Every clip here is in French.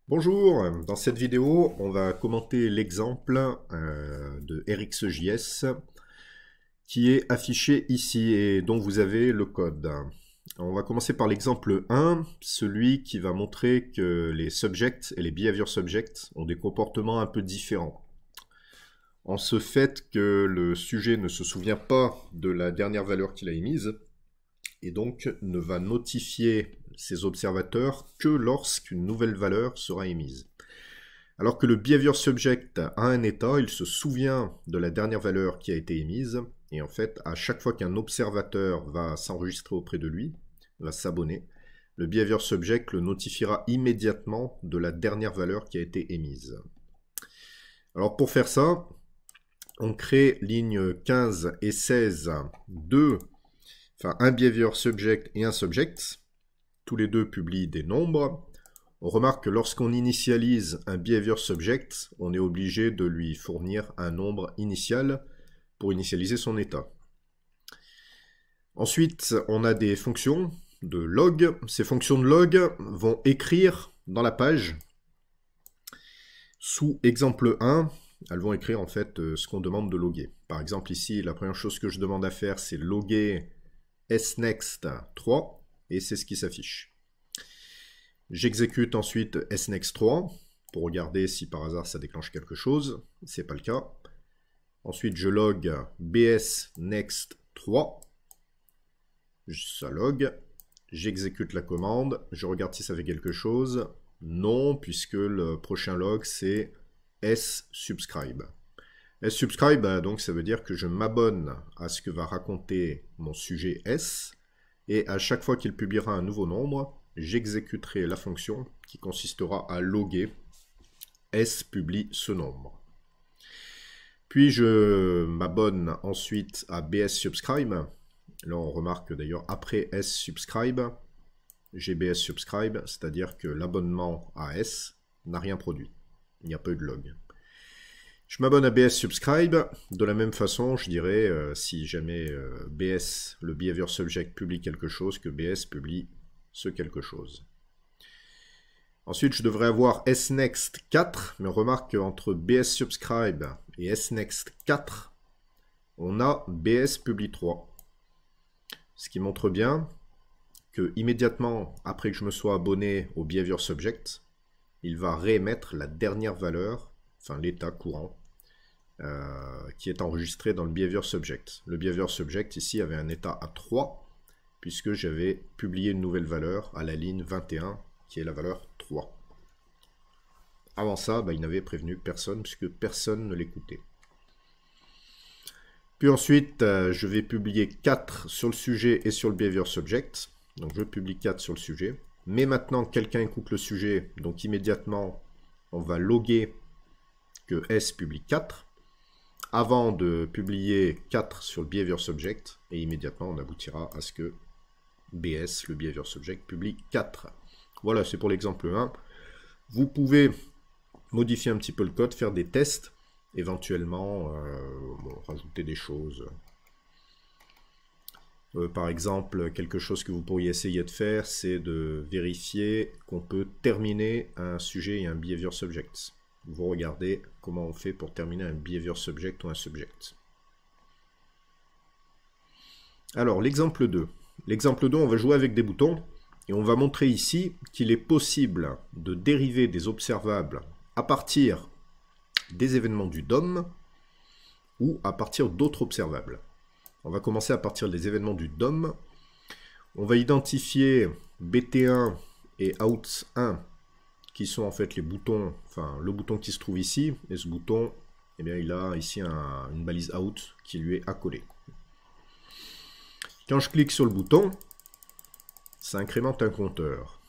Bonjour, dans cette vidéo, on va commenter l'exemple de RxJS qui est affiché ici et dont vous avez le code. On va commencer par l'exemple 1, celui qui va montrer que les subjects et les behavior subjects ont des comportements un peu différents. En ce fait que le sujet ne se souvient pas de la dernière valeur qu'il a émise et donc ne va notifier ses observateurs que lorsqu'une nouvelle valeur sera émise. Alors que le behavior subject a un état, il se souvient de la dernière valeur qui a été émise, et en fait, à chaque fois qu'un observateur va s'enregistrer auprès de lui, va s'abonner, le behavior subject le notifiera immédiatement de la dernière valeur qui a été émise. Alors pour faire ça, on crée ligne 15 et 16 un behavior subject et un subject. Tous les deux publient des nombres. On remarque que lorsqu'on initialise un behavior subject, on est obligé de lui fournir un nombre initial pour initialiser son état. Ensuite, on a des fonctions de log. Ces fonctions de log vont écrire dans la page, sous exemple 1, elles vont écrire en fait ce qu'on demande de loguer. Par exemple ici, la première chose que je demande à faire, c'est loguer snext3, et c'est ce qui s'affiche. J'exécute ensuite snext3 pour regarder si par hasard ça déclenche quelque chose. C'est pas le cas. Ensuite, je log bsnext3. Ça log. J'exécute la commande. Je regarde si ça fait quelque chose. Non, puisque le prochain log c'est subscribe. Subscribe, donc ça veut dire que je m'abonne à ce que va raconter mon sujet S. Et à chaque fois qu'il publiera un nouveau nombre, j'exécuterai la fonction qui consistera à loguer S publie ce nombre. Puis je m'abonne ensuite à BS subscribe. Là on remarque d'ailleurs après S subscribe, j'ai BS subscribe, c'est-à-dire que l'abonnement à S n'a rien produit. Il n'y a pas eu de log. Je m'abonne à BS subscribe. De la même façon, je dirais si jamais BS, le behavior subject, publie quelque chose, que BS publie ce quelque chose. Ensuite, je devrais avoir snext4, mais on remarque qu'entre BS subscribe et snext4, on a BS publie 3. Ce qui montre bien que immédiatement après que je me sois abonné au behavior subject, il va réémettre la dernière valeur, enfin l'état courant, qui est enregistré dans le behavior subject. Le behavior subject ici avait un état à 3, puisque j'avais publié une nouvelle valeur à la ligne 21, qui est la valeur 3. Avant ça, il n'avait prévenu personne, puisque personne ne l'écoutait. Puis ensuite, je vais publier 4 sur le sujet et sur le behavior subject. Donc je publie 4 sur le sujet. Mais maintenant, quelqu'un écoute le sujet, donc immédiatement, on va loguer que S publie 4, avant de publier 4 sur le behavior subject, et immédiatement, on aboutira à ce que BS, le behavior subject, publie 4. Voilà, c'est pour l'exemple 1. Vous pouvez modifier un petit peu le code, faire des tests, éventuellement rajouter des choses. Par exemple, quelque chose que vous pourriez essayer de faire, c'est de vérifier qu'on peut terminer un sujet et un behavior subject. Vous regardez comment on fait pour terminer un behavior subject ou un subject. Alors, l'exemple 2. L'exemple 2, on va jouer avec des boutons et on va montrer ici qu'il est possible de dériver des observables à partir des événements du DOM ou à partir d'autres observables. On va commencer à partir des événements du DOM. On va identifier BT1 et Out1 qui sont en fait les boutons, enfin le bouton qui se trouve ici, et ce bouton, eh bien, il a ici une balise Out qui lui est accolée. Quand je clique sur le bouton, ça incrémente un compteur.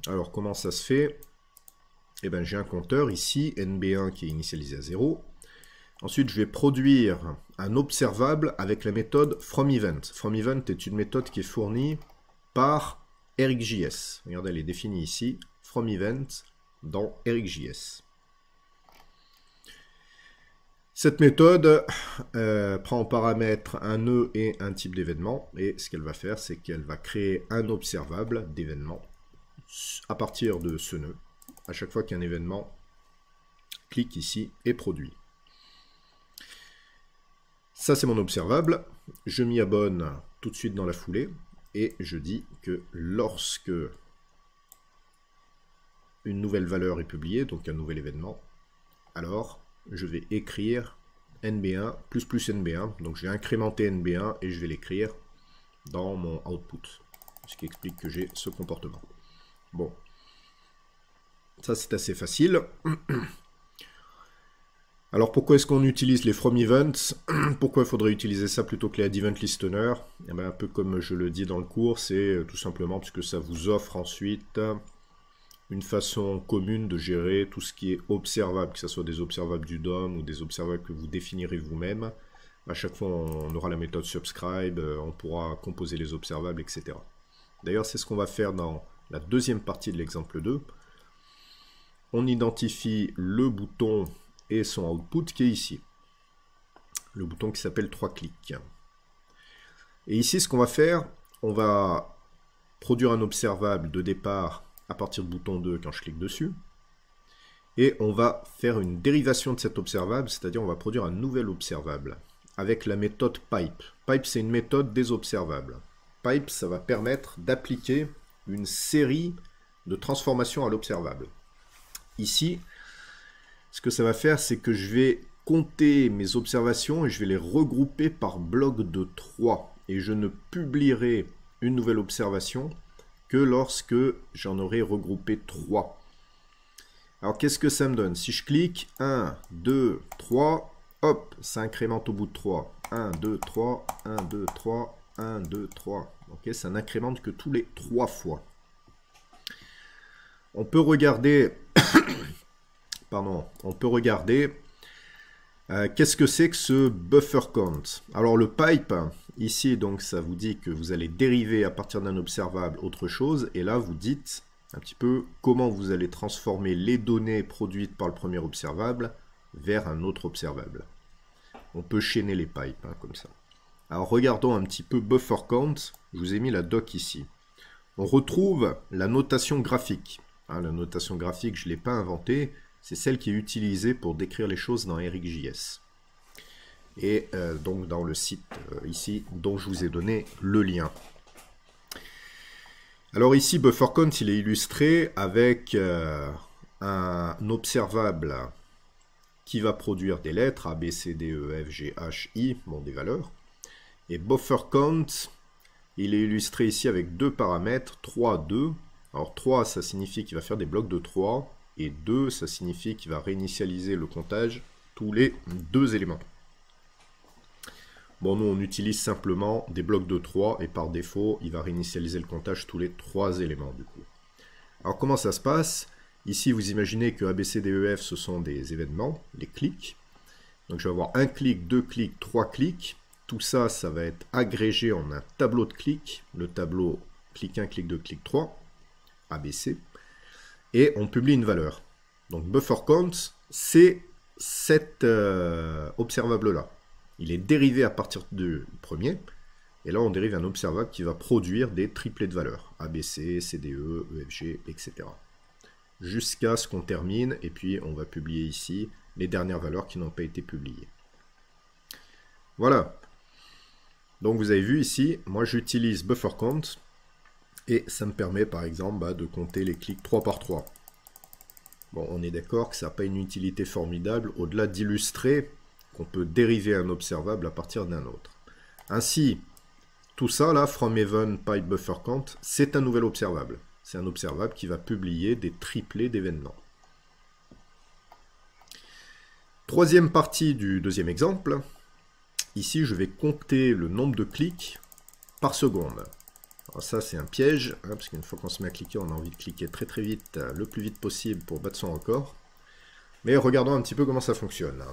Alors comment ça se fait? Eh bien j'ai un compteur ici, NB1 qui est initialisé à 0. Ensuite je vais produire un observable avec la méthode FromEvent. FromEvent est une méthode qui est fournie par RxJS. Regardez, elle est définie ici, FromEvent dans RxJS. Cette méthode prend en paramètre un nœud et un type d'événement, et ce qu'elle va faire, c'est qu'elle va créer un observable d'événement à partir de ce nœud, à chaque fois qu'un événement clique ici est produit. Ça, c'est mon observable. Je m'y abonne tout de suite dans la foulée et je dis que lorsque une nouvelle valeur est publiée, donc un nouvel événement, alors je vais écrire NB1 plus NB1. Donc je vais incrémenter NB1 et je vais l'écrire dans mon output. Ce qui explique que j'ai ce comportement. Bon. Ça, c'est assez facile. Alors, pourquoi est-ce qu'on utilise les from events? Pourquoi il faudrait utiliser ça plutôt que les add event listener? Eh bien, un peu comme je le dis dans le cours, c'est tout simplement parce que ça vous offre ensuite une façon commune de gérer tout ce qui est observable, que ce soit des observables du DOM ou des observables que vous définirez vous-même. À chaque fois, on aura la méthode subscribe, on pourra composer les observables, etc. D'ailleurs, c'est ce qu'on va faire dans la deuxième partie de l'exemple 2. On identifie le bouton et son output qui est ici. Le bouton qui s'appelle 3 clics. Et ici, ce qu'on va faire, on va produire un observable de départ à partir de bouton 2 quand je clique dessus. Et on va faire une dérivation de cet observable, c'est-à-dire on va produire un nouvel observable avec la méthode pipe. Pipe, c'est une méthode des observables. Pipe, ça va permettre d'appliquer une série de transformations à l'observable. Ici, ce que ça va faire, c'est que je vais compter mes observations et je vais les regrouper par bloc de 3. Et je ne publierai une nouvelle observation que lorsque j'en aurai regroupé 3. Alors, qu'est-ce que ça me donne? Si je clique 1, 2, 3, hop, ça incrémente au bout de 3. 1, 2, 3, 1, 2, 3, 1, 2, 3. Ok, ça n'incrémente que tous les 3 fois. On peut regarder... Pardon, on peut regarder qu'est-ce que c'est que ce buffer count. Alors le pipe, ici, donc ça vous dit que vous allez dériver à partir d'un observable autre chose, et là vous dites un petit peu comment vous allez transformer les données produites par le premier observable vers un autre observable. On peut chaîner les pipes, comme ça. Alors regardons un petit peu buffer count, je vous ai mis la doc ici. On retrouve la notation graphique. La notation graphique, je ne l'ai pas inventée. C'est celle qui est utilisée pour décrire les choses dans RxJS. Et donc dans le site ici, dont je vous ai donné le lien. Alors ici, BufferCount, il est illustré avec un observable qui va produire des lettres, A, B, C, D, E, F, G, H, I, bon, des valeurs. Et BufferCount, il est illustré ici avec deux paramètres, 3, 2. Alors 3, ça signifie qu'il va faire des blocs de 3. Et 2, ça signifie qu'il va réinitialiser le comptage tous les 2 éléments. Bon, nous, on utilise simplement des blocs de 3, et par défaut, il va réinitialiser le comptage tous les 3 éléments, du coup. Alors, comment ça se passe? Ici, vous imaginez que ABCDEF, ce sont des événements, les clics. Donc, je vais avoir un clic, 2 clics, 3 clics. Tout ça, ça va être agrégé en un tableau de clics. Le tableau clic 1, clic 2, clic 3, ABC. Et on publie une valeur. Donc buffer count, c'est cet observable-là. Il est dérivé à partir du premier. Et là, on dérive un observable qui va produire des triplets de valeurs. ABC, CDE, EFG, etc. Jusqu'à ce qu'on termine. Et puis, on va publier ici les dernières valeurs qui n'ont pas été publiées. Voilà. Donc, vous avez vu ici, moi, j'utilise buffer count. Et ça me permet par exemple de compter les clics 3 par 3. Bon, on est d'accord que ça n'a pas une utilité formidable au-delà d'illustrer qu'on peut dériver un observable à partir d'un autre. Ainsi, tout ça là, from event pipe buffer count, c'est un nouvel observable. C'est un observable qui va publier des triplets d'événements. Troisième partie du deuxième exemple. Ici, je vais compter le nombre de clics par seconde. Alors ça, c'est un piège, parce qu'une fois qu'on se met à cliquer, on a envie de cliquer très très vite, le plus vite possible pour battre son record. Mais regardons un petit peu comment ça fonctionne.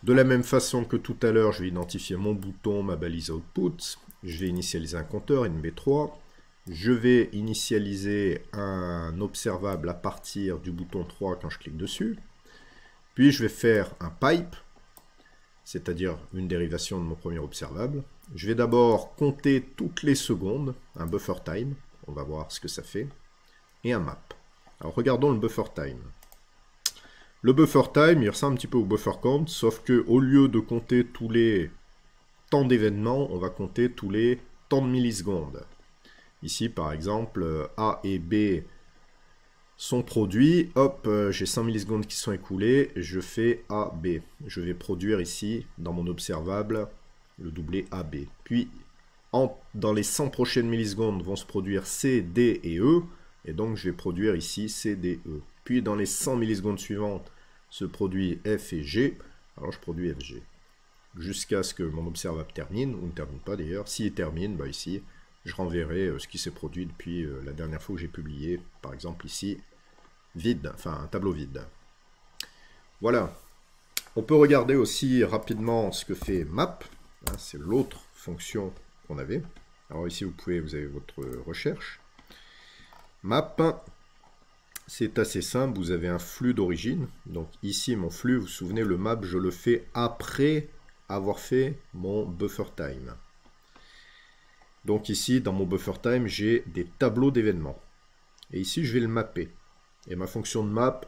De la même façon que tout à l'heure, je vais identifier mon bouton, ma balise output. Je vais initialiser un compteur, NB3. Je vais initialiser un observable à partir du bouton 3 quand je clique dessus. Puis je vais faire un pipe, c'est-à-dire une dérivation de mon premier observable. Je vais d'abord compter toutes les secondes, un buffer time, on va voir ce que ça fait, et un map. Alors regardons le buffer time. Le buffer time, il ressemble un petit peu au buffer count, sauf que au lieu de compter tous les temps d'événements, on va compter tous les temps de millisecondes. Ici, par exemple, A et B sont produits. Hop, j'ai 100 millisecondes qui sont écoulées. Je fais AB. Je vais produire ici, dans mon observable, le doublé AB. Puis, dans les 100 prochaines millisecondes, vont se produire C, D et E. Et donc, je vais produire ici C, D, E. Puis, dans les 100 millisecondes suivantes, se produit F et G. Alors, je produis FG. Jusqu'à ce que mon observable termine, ou ne termine pas d'ailleurs. S'il termine, bah ici, je renverrai ce qui s'est produit depuis la dernière fois que j'ai publié. Par exemple ici, vide, enfin un tableau vide. Voilà. On peut regarder aussi rapidement ce que fait map. C'est l'autre fonction qu'on avait. Alors ici, vous avez votre recherche. Map, c'est assez simple. Vous avez un flux d'origine. Donc ici, mon flux, vous vous souvenez, le map, je le fais après avoir fait mon buffer time. Donc ici, dans mon buffer time, j'ai des tableaux d'événements. Et ici, je vais le mapper. Et ma fonction de map,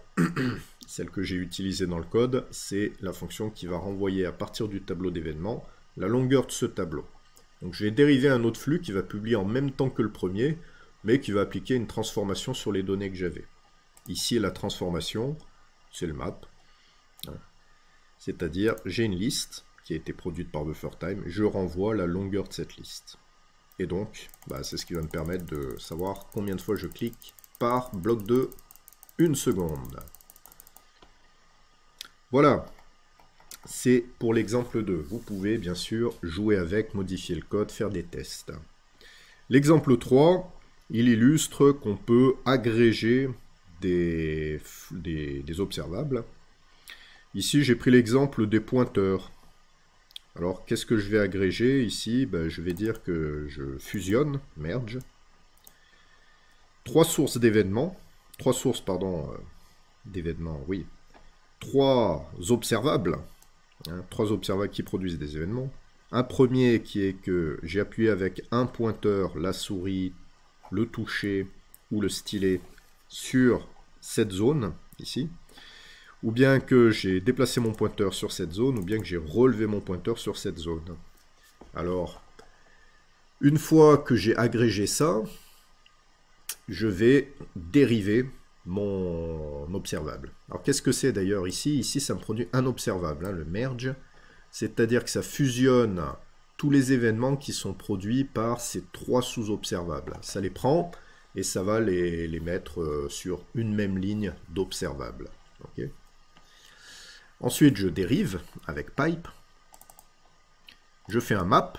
celle que j'ai utilisée dans le code, c'est la fonction qui va renvoyer à partir du tableau d'événements la longueur de ce tableau. Donc je vais dériver un autre flux qui va publier en même temps que le premier, mais qui va appliquer une transformation sur les données que j'avais. Ici, la transformation, c'est le map. C'est-à-dire, j'ai une liste qui a été produite par BufferTime, je renvoie la longueur de cette liste. Et donc, c'est ce qui va me permettre de savoir combien de fois je clique par bloc de 1 seconde. Voilà, c'est pour l'exemple 2. Vous pouvez bien sûr jouer avec, modifier le code, faire des tests. L'exemple 3, il illustre qu'on peut agréger des observables. Ici, j'ai pris l'exemple des pointeurs. Alors, qu'est-ce que je vais agréger ici? Je vais dire que je fusionne, merge, trois sources d'événements, trois observables, trois observables qui produisent des événements. Un premier qui est que j'ai appuyé avec un pointeur, la souris, le toucher ou le stylet sur cette zone, ici. Ou bien que j'ai déplacé mon pointeur sur cette zone, ou bien que j'ai relevé mon pointeur sur cette zone. Alors, une fois que j'ai agrégé ça, je vais dériver mon observable. Alors, qu'est-ce que c'est d'ailleurs ici? Ici, ça me produit un observable, le merge. C'est-à-dire que ça fusionne tous les événements qui sont produits par ces trois sous-observables. Ça les prend et ça va les mettre sur une même ligne d'observables. Okay. Ensuite, je dérive avec pipe. Je fais un map.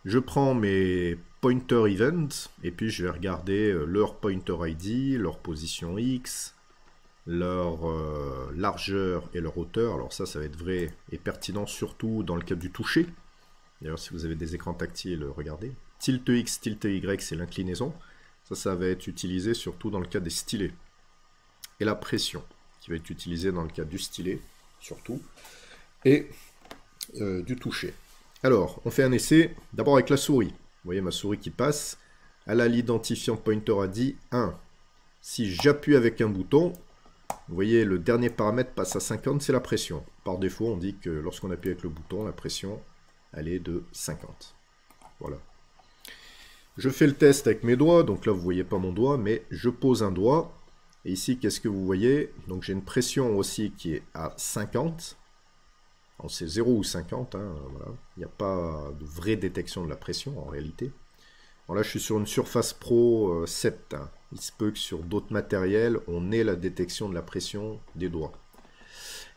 Je prends mes pointer events et puis je vais regarder leur pointer ID, leur position X, leur largeur et leur hauteur. Alors ça va être vrai et pertinent surtout dans le cas du toucher. D'ailleurs, si vous avez des écrans tactiles, regardez. Tilt X, tilt Y, c'est l'inclinaison. Ça va être utilisé surtout dans le cas des stylets. Et la pression, qui va être utilisée dans le cas du stylet, surtout, et du toucher. Alors, on fait un essai, d'abord avec la souris. Vous voyez ma souris qui passe, elle a l'identifiant pointer ID 1. Si j'appuie avec un bouton, vous voyez le dernier paramètre passe à 50, c'est la pression. Par défaut, on dit que lorsqu'on appuie avec le bouton, la pression, elle est de 50. Voilà. Je fais le test avec mes doigts, donc là vous ne voyez pas mon doigt, mais je pose un doigt. Et ici, qu'est-ce que vous voyez? Donc j'ai une pression aussi qui est à 50. C'est 0 ou 50, voilà. Il n'y a pas de vraie détection de la pression en réalité. Bon, là, je suis sur une Surface Pro 7. Il se peut que sur d'autres matériels, on ait la détection de la pression des doigts.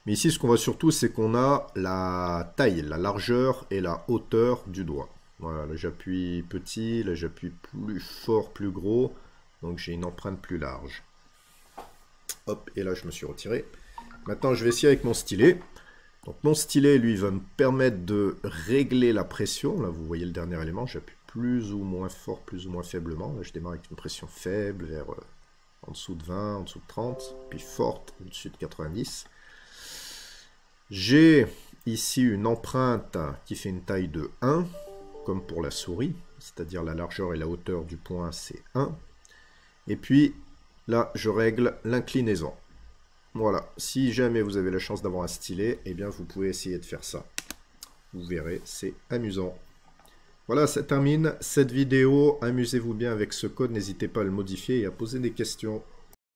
Mais ici, ce qu'on voit surtout, c'est qu'on a la taille, la largeur et la hauteur du doigt. Voilà, là j'appuie petit, là j'appuie plus fort, plus gros. Donc j'ai une empreinte plus large. Hop, et là je me suis retiré. Maintenant je vais essayer avec mon stylet. Donc mon stylet, lui, va me permettre de régler la pression. Là vous voyez le dernier élément, j'appuie plus ou moins fort, plus ou moins faiblement. Là je démarre avec une pression faible, vers en dessous de 20, en dessous de 30, puis forte, au-dessus de 90. J'ai ici une empreinte qui fait une taille de 1, comme pour la souris, c'est-à-dire la largeur et la hauteur du point, c'est 1. Et puis, là, je règle l'inclinaison. Voilà, si jamais vous avez la chance d'avoir un stylet, eh bien, vous pouvez essayer de faire ça. Vous verrez, c'est amusant. Voilà, ça termine cette vidéo. Amusez-vous bien avec ce code. N'hésitez pas à le modifier et à poser des questions.